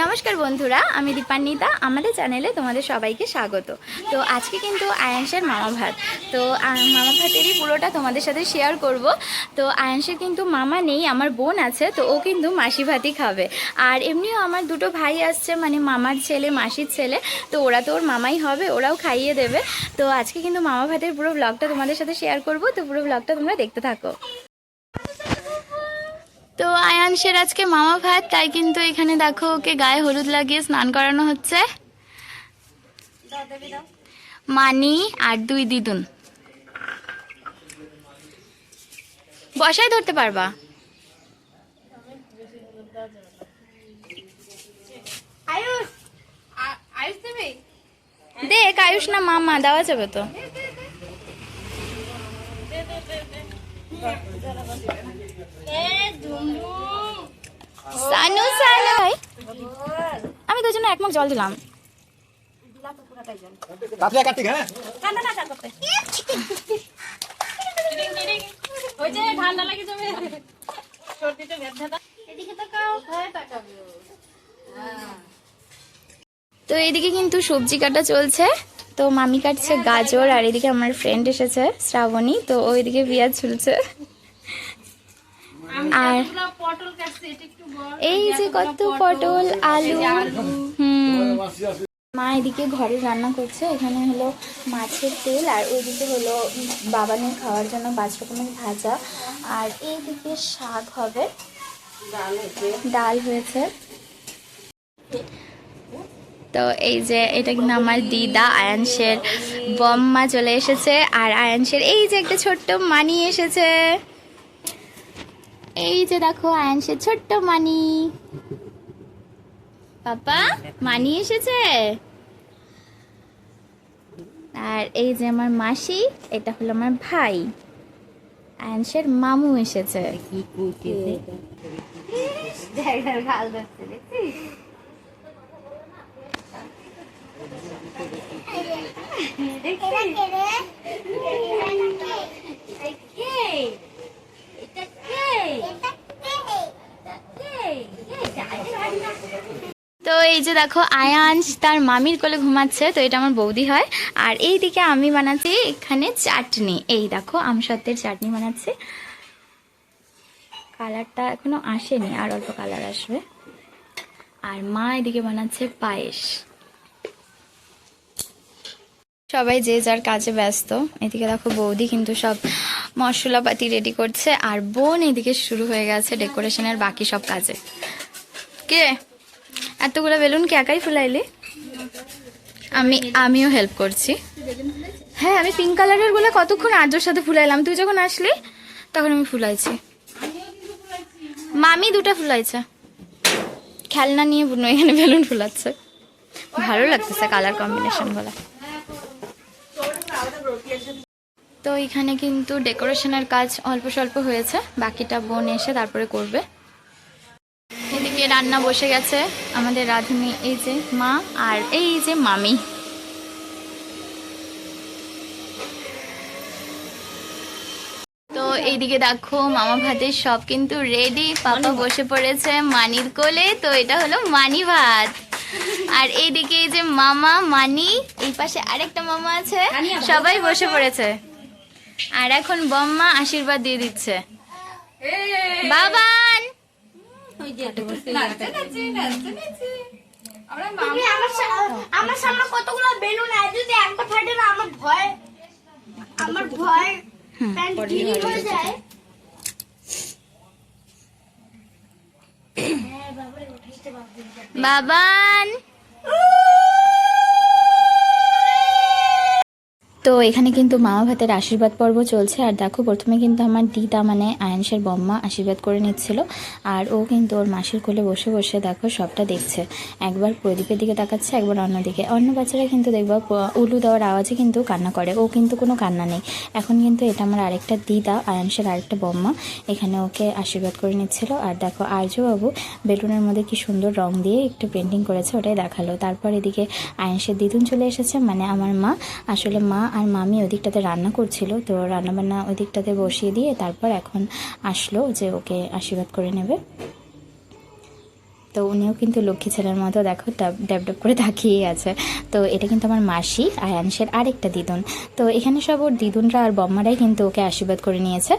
নমস্কার বন্ধুরা, আমি দীপান্বিতা। আমাদের চ্যানেলে তোমাদের সবাইকে স্বাগত। তো আজকে কিন্তু আয়াংশের মামা ভাত। তো মামা ভাতেরই পুরোটা তোমাদের সাথে শেয়ার করব। তো আয়াংশের কিন্তু মামা নেই, আমার বোন আছে, তো ও কিন্তু মাসি ভাতই খাবে। আর এমনিও আমার দুটো ভাই আসছে, মানে মামার ছেলে মাসির ছেলে, তো ওরা তো ওর মামাই হবে, ওরাও খাইয়ে দেবে। তো আজকে কিন্তু মামা ভাতের পুরো ব্লগটা তোমাদের সাথে শেয়ার করব। তো পুরো ব্লগটা তোমরা দেখতে থাকো। তো আয়াংশের আজকে মামা ভাত, তাই কিন্তু এখানে দেখো ওকে গায়ে হলুদ লাগিয়ে স্নান করানো হচ্ছে। মানি আর দুই দিদুন বসায় ধরতে পারবা। দেখ আয়ুষ না মামা দেওয়া যাবে তো। সানু সানু আমি তোর জন্য এক মুখ জল দিলাম। তো এইদিকে কিন্তু সবজি কাটা চলছে। তো মামি কাটছে গাজর, আর এদিকে আমার ফ্রেন্ড এসেছে শ্রাবণী, তো ওইদিকে পেঁয়াজ ঝুলছে। আর এই যে কত পটল আলু। মা এদিকে ঘরে রান্না করছে। এখানে হলো মাছের তেল, আর ওইদিকে হলো বাবানের খাওয়ার জন্য 5 রকমের ভাজা, আর এইদিকে শাক হবে, ডাল হয়েছে। তো এই যে এটা কিন্তু আমার দিদা আয়াংশের বম্মা চলে এসেছে, আর আয়াংশের এই যে একটা ছোট্ট মানি এসেছে। এই যে দেখো আয়াংশের ছোট্ট মানি, পাপা মানি এসেছে। আর এই যে আমার মাসি, এটা হলো আমার ভাই, আয়াংশের মামু এসেছে। তো এই যে দেখো আয়াংশ তার মামির কোলে ঘুমাচ্ছে, তো এটা আমার বৌদি হয়। আর এইদিকে আমি বানাচ্ছি এখানে চাটনি। এই দেখো আমসত্ত্বের চাটনি বানাচ্ছি। কালারটা এখনো আসেনি, আর অল্প কালার আসবে। আর মা এদিকে বানাচ্ছে পায়েস। সবাই যে যার কাজে ব্যস্ত। এদিকে দেখো বৌদি কিন্তু সব মশলাপাতি রেডি করছে, আর বোন এদিকে শুরু হয়ে গেছে ডেকোরেশনের বাকি সব কাজে। কে এতগুলো বেলুন কে একাই ফুলাইলি? আমিও হেল্প করছি। হ্যাঁ, আমি পিঙ্ক কালারের গুলো কতক্ষণ আর্যর সাথে ফুলাইলাম, তুই যখন আসলি তখন আমি ফুলাইছি। মামি 2টা ফুলাইছে, খেলনা নিয়ে বুনো এখানে বেলুন ফুলাচ্ছে। ভালো লাগতেছে কালার কম্বিনেশন গুলো। তো এখানে কিন্তু ডেকোরেশনের কাজ অল্প স্বল্প হয়েছে, বাকিটা বোন এসে তারপরে করবে। এদিকে রান্না বসে গেছে আমাদের রাঁধুনি, এই যে মা আর এই যে মামি। তো এইদিকে দেখো মামা ভাতের সব কিন্তু রেডি। পাপা বসে পড়েছে মানির কোলে, তো এটা হলো মানি ভাত। আর এইদিকে এই যে মামা মানি, এই পাশে আরেকটা মামা আছে, সবাই বসে পড়েছে। আর এখন বম্মা আশীর্বাদ দিয়ে দিচ্ছে। বাবান আমার সামনে কতগুলো বেলুন আছে, যদি একটা ফাটে না আমার ভয় প্যান্ট ঢিলি হয়ে যায়। বাবান। তো এখানে কিন্তু মামা ভাতের আশীর্বাদ পর্ব চলছে। আর দেখো প্রথমে কিন্তু আমার দিদা মানে আয়াংশের বম্মা আশীর্বাদ করে নিচ্ছিল, আর ও কিন্তু ওর মাসির কোলে বসে বসে দেখো সবটা দেখছে। একবার প্রদীপের দিকে তাকাচ্ছে, একবার অন্যদিকে। অন্য বাচ্চারা কিন্তু দেখবা উলু দেওয়ার আওয়াজে কিন্তু কান্না করে, ও কিন্তু কোনো কান্না নেই। এখন কিন্তু এটা আমার আরেকটা দিদা আয়াংশের আরেকটা বম্মা এখানে ওকে আশীর্বাদ করে নিচ্ছিল। আর দেখো আর্যবাবু বেলুনের মধ্যে কি সুন্দর রং দিয়ে একটু পেন্টিং করেছে, ওটাই দেখালো। তারপর এদিকে আয়াংশের দিদুন চলে এসেছে, মানে আমার মা। আসলে মা আর মামি ওদিকটাতে রান্না করছিল, তো রান্নাবান্না ওই দিকটাতে বসিয়ে দিয়ে তারপর এখন আসলো যে ওকে আশীর্বাদ করে নেবে। তো উনিও কিন্তু লক্ষ্মী ছেলের মতো দেখো ড্যাব ড্যাব করে তাকিয়ে আছে। তো এটা কিন্তু আমার মাসি আয়াংশের আরেকটা দিদুন। তো এখানে সব ওর দিদুনরা আর বম্মারাই কিন্তু ওকে আশীর্বাদ করে নিয়েছে।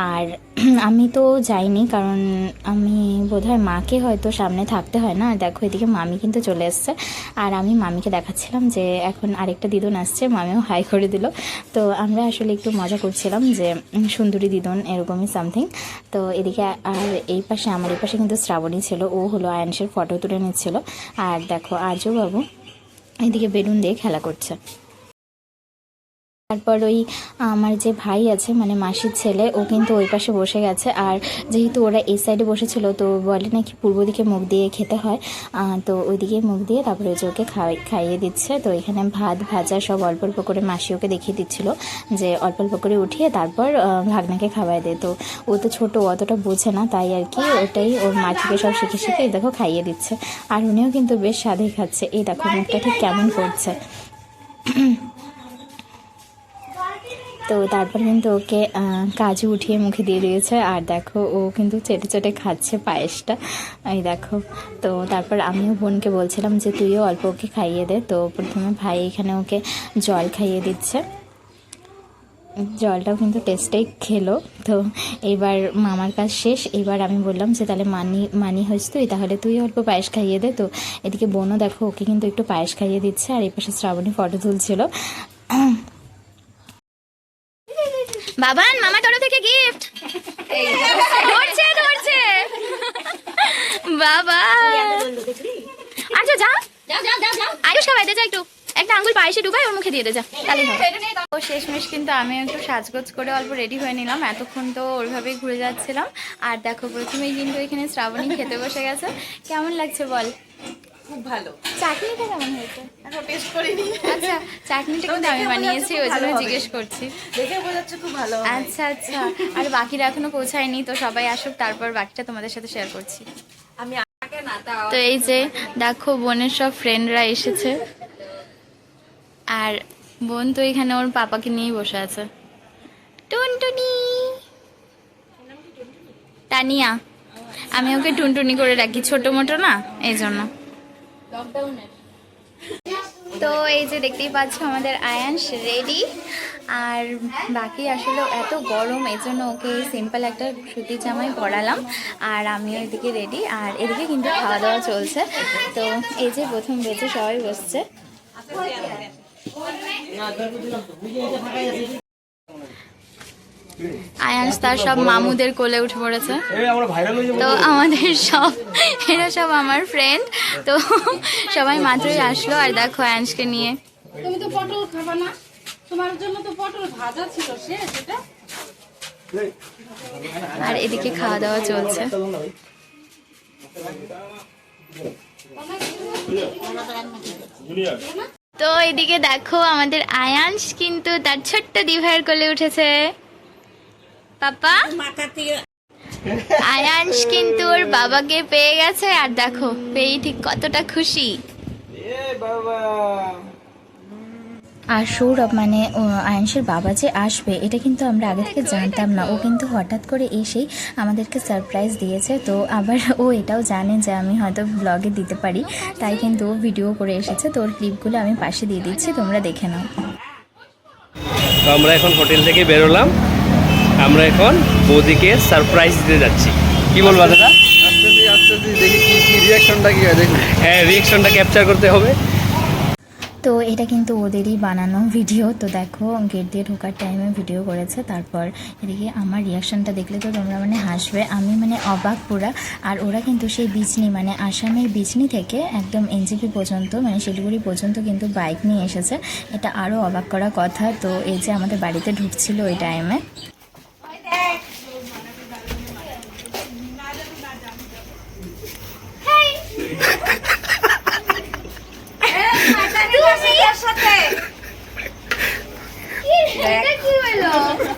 আর আমি তো যাইনি, কারণ আমি বোধহয় মাকে হয়তো সামনে থাকতে হয় না। আর দেখো এদিকে মামি কিন্তু চলে এসছে, আর আমি মামিকে দেখাচ্ছিলাম যে এখন আরেকটা দিদুন আসছে, মামিও হাই করে দিল। তো আমরা আসলে একটু মজা করছিলাম যে সুন্দরী দিদুন এরকমই সামথিং। তো এদিকে আর এই পাশে আমার এই পাশে কিন্তু শ্রাবণী ছিল, ও হলো আয়াংশের ফটো তুলে নিচ্ছিল। আর দেখো আর্য বাবু এদিকে বেলুন দিয়ে খেলা করছে। তারপর ওই আমার যে ভাই আছে মানে মাসির ছেলে, ও কিন্তু ওই পাশে বসে গেছে। আর যেহেতু ওরা এই সাইডে বসেছিল, তো বলে নাকি পূর্ব দিকে মুখ দিয়ে খেতে হয়, তো ওইদিকে মুখ দিয়ে তারপরে যে ওকে খাইয়ে দিচ্ছে। তো এখানে ভাত ভাজা সব অল্প অল্প করে মাসি ওকে দেখিয়ে দিচ্ছিল যে অল্প অল্প করে উঠিয়ে তারপর ভাগনাকে খাওয়াই দেয়। তো ও তো ছোটো, অতটা বোঝে না, তাই আর কি ওটাই ওর মা থেকে সব শিখে শিখে দেখো খাইয়ে দিচ্ছে। আর উনিও কিন্তু বেশ স্বাদে খাচ্ছে। এই দেখো মুখটা ঠিক কেমন করছে। তো তারপর কিন্তু ওকে কাজু উঠিয়ে মুখে দিয়ে দিয়েছে। আর দেখো ও কিন্তু চেটে চেটে খাচ্ছে পায়েসটা, এই দেখো। তো তারপর আমিও বোনকে বলছিলাম যে তুইও অল্প ওকে খাইয়ে দে। তো প্রথমে ভাই এখানে ওকে জল খাইয়ে দিচ্ছে, জলটাও কিন্তু টেস্টেই খেলো। তো এবার মামার কাজ শেষ, এবার আমি বললাম যে তাহলে মানি হয়েছ তুই, তাহলে তুই অল্প পায়েস খাইয়ে দে। তো এদিকে বোনও দেখো ওকে কিন্তু একটু পায়েস খাইয়ে দিচ্ছে। আর এই পাশে শ্রাবণী ফটো তুলছিল। বাবান মামার তরফ থেকে গিফট ধরছে ধরছে বাবা। আচ্ছা যা আয়ুষ খাওয়াইতে যা, একটু একটা আঙ্গুল পায়েসে ডুবাই ওর মুখে দিয়ে দে যা, তাহলে ও শেষমেশ কিন্তু আমি একটু সাজগোজ করে অল্প রেডি হয়ে নিলাম। এতক্ষণ তো ওইভাবেই ঘুরে যাচ্ছিলাম। আর দেখো প্রথমেই কিন্তু এখানে শ্রাবণী খেতে বসে গেছে। কেমন লাগছে বল? খুব ভালো। চাটনিটা কেমন হয়েছে? এখন টেস্ট করিনি। আচ্ছা চাটনিটা কিন্তু আমি বানিয়েছি, ওই জন্য জিজ্ঞেস করছি। দেখে বোঝাচ্ছে খুব ভালো হবে। আচ্ছা আচ্ছা। আর বাকিরা এখনো পৌঁছায়নি, তো সবাই আসুক তারপর বাকিটা তোমাদের সাথে শেয়ার করছি। আমি আগে না তাও তো এই যে দেখো বোনের সব ফ্রেন্ডরা এসেছে। আর বোন তো এখানে ওর পাপাকে নিয়েই বসে আছে। টুনটুনি তানিয়া, আমি ওকে টুনটুনি করে রাখি, ছোট মোটো না এই জন্য। তো এই যে দেখতেই পাচ্ছ আমাদের আয়াংশ রেডি। আর বাকি আসলে এত গরম, এই জন্য ওকে সিম্পল একটা সুতির জামাই পরালাম। আর আমিও এদিকে রেডি। আর এদিকে কিন্তু খাওয়া দাওয়া চলছে। তো এই যে প্রথম বেঁচে সবাই বসছে। আয়াংশ তার সব মামুদের কোলে উঠে পড়েছে। তো আমাদের সব এরা সব আমার ফ্রেন্ড। তো সবাই মাত্রই আসলো। আর দেখো আয়াংশকে নিয়ে। তুমি তো পটল খাবা না, তোমার জন্য তো পটল ভাজা ছিল শেষ এটা। আর এদিকে খাওয়া দাওয়া চলছে। তো এদিকে দেখো আমাদের আয়াংশ কিন্তু তার ছোট্ট দিভাইয়ের কোলে উঠেছে। পাপা আয়াংশ কিন্তু ওর বাবাকে পেয়ে গেছে। আর দেখো পেয়ে ঠিক কতটা খুশি। আর সৌরভ মানে আয়াংশের বাবা যে আসবে এটা কিন্তু আমরা আগে থেকে জানতাম না। ও কিন্তু হঠাৎ করে এসেই আমাদেরকে সারপ্রাইজ দিয়েছে। তো আবার ও এটাও জানে যে আমি হয়তো ব্লগে দিতে পারি, তাই কিন্তু ও ভিডিও করে এসেছে। তো ওর ক্লিপগুলো আমি পাশে দিয়ে দিচ্ছি, তোমরা দেখে নাও। তো আমরা এখন হোটেল থেকে বেরোলাম, আমরা এখন বৌদিকে সারপ্রাইজ দিতে যাচ্ছি। কি বলবো দাদা? দেখি কি রিয়াকশনটা কি হয় দেখুন। হ্যাঁ রিয়াকশনটা ক্যাপচার করতে হবে। তো এটা কিন্তু ওদেরই বানানো ভিডিও। তো দেখো গেট দিয়ে ঢোকার টাইমে ভিডিও করেছে। তারপর এদিকে আমার রিয়াকশানটা দেখলে তো তোমরা মানে হাসবে, আমি মানে অবাক পুরা। আর ওরা কিন্তু সেই বিচনি মানে আসামের বিচনি থেকে একদম এনজিপি পর্যন্ত মানে শিলিগুড়ি পর্যন্ত কিন্তু বাইক নিয়ে এসেছে। এটা আরও অবাক করা কথা। তো এই যে আমাদের বাড়িতে ঢুকছিল ওই টাইমে।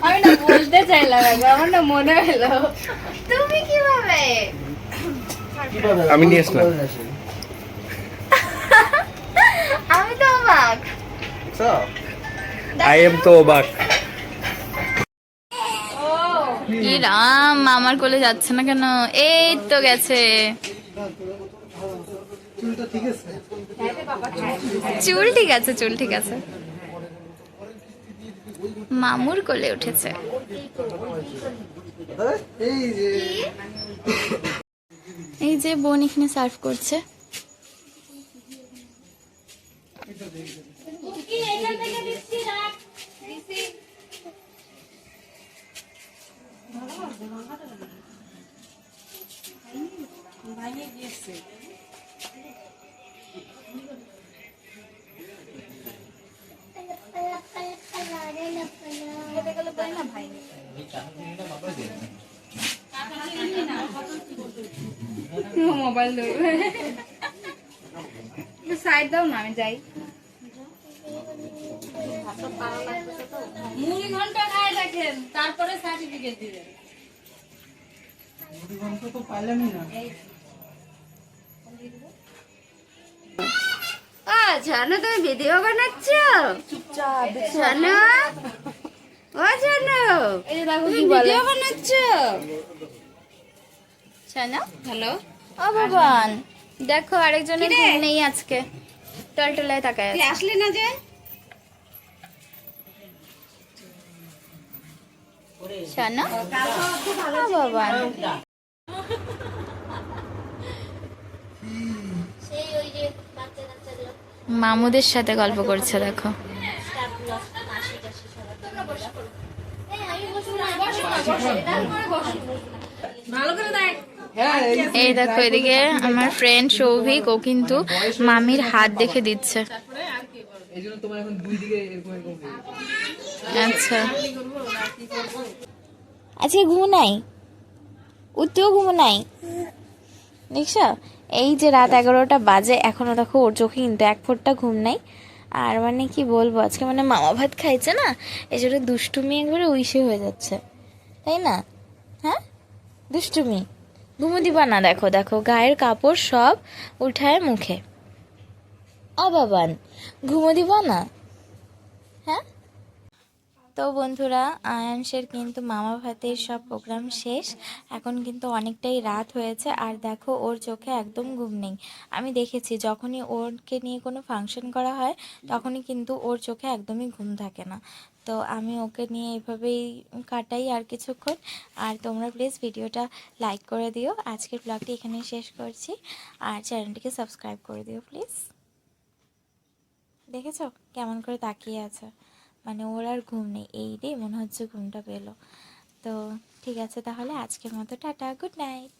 আমি না বলতে চাইলাম, আমার না মনে হলো তুমি কিভাবে। আমি নিয়ে আসলাম। আমি তো অবাক। আই এম তো অবাক। কি রাম, আমার কোলে যাচ্ছে না কেন? এই তো গেছে। চুল ঠিক আছে, চুল ঠিক আছে। মামুর কোলে উঠেছে। এই যে বোন এখানে সার্ভ করছে। মোবাইল দেবে সাইড দাও না, আমি যাই। মুড়ি ঘন্টা খায় দেখেন, তারপরে সার্টিফিকেট দিবেন। জানো তুমি ভিডিও বানাচ্ছ? জানো ও জানো এই যে দেখো তুমি কি বলে। ভিডিও বানাচ্ছ? ছানা, হ্যালো, ও ভগবান, দেখো আরেকজনের ঘুম নেই আজকে, টলটলায় তাকায় তুই আছে। আসলি না যে? ছানা, ও ভগবান, মামুদের সাথে গল্প করছে দেখো। ভালো করে দেখ। এই দেখো এদিকে আমার ফ্রেন্ড সৌভিক, ও কিন্তু মামির হাত দেখে দিচ্ছে। এই জন্য তোমার এখন দুই দিকে এরকম এরকম আচ্ছা, আজকে ঘুমো নাই, উঠতেও ঘুমো নাই, দেখছো? এই যে রাত 11টা বাজে, এখনো দেখো ওর চোখে কিন্তু এক ফোঁটা ঘুম নাই। আর মানে কি বলবো, আজকে মানে মামা ভাত খাইছে না, এই জন্য দুষ্টুমি একবারে উইসে হয়ে যাচ্ছে, তাই না? হ্যাঁ, দুষ্টুমি। ঘুমো দিবা না, দেখো দেখো গায়ের কাপড় সব উঠায় মুখে। বাবান, ঘুমো দিবা না? হ্যাঁ। তো বন্ধুরা, আয়ানসের কিন্তু মামা ভাতের সব প্রোগ্রাম শেষ, এখন কিন্তু অনেকটাই রাত হয়েছে। আর দেখো ওর চোখে একদম ঘুম নেই। আমি দেখেছি যখনই ওরকে নিয়ে কোনো ফাংশন করা হয়, তখনই কিন্তু ওর চোখে একদমই ঘুম থাকে না। তো আমি ওকে নিয়ে এভাবেই কাটাই আর কিছুক্ষণ। আর তোমরা প্লিজ ভিডিওটা লাইক করে দিও। আজকের ব্লগটি এখানেই শেষ করছি, আর চ্যানেলটিকে সাবস্ক্রাইব করে দিও প্লিজ। দেখেছো কেমন করে তাকিয়ে আছে, মানে ওর আর ঘুম নেই, এই রে মনে হচ্ছে ঘুমটা পেলো। তো ঠিক আছে, তাহলে আজকের মতো টাটা, গুড নাইট।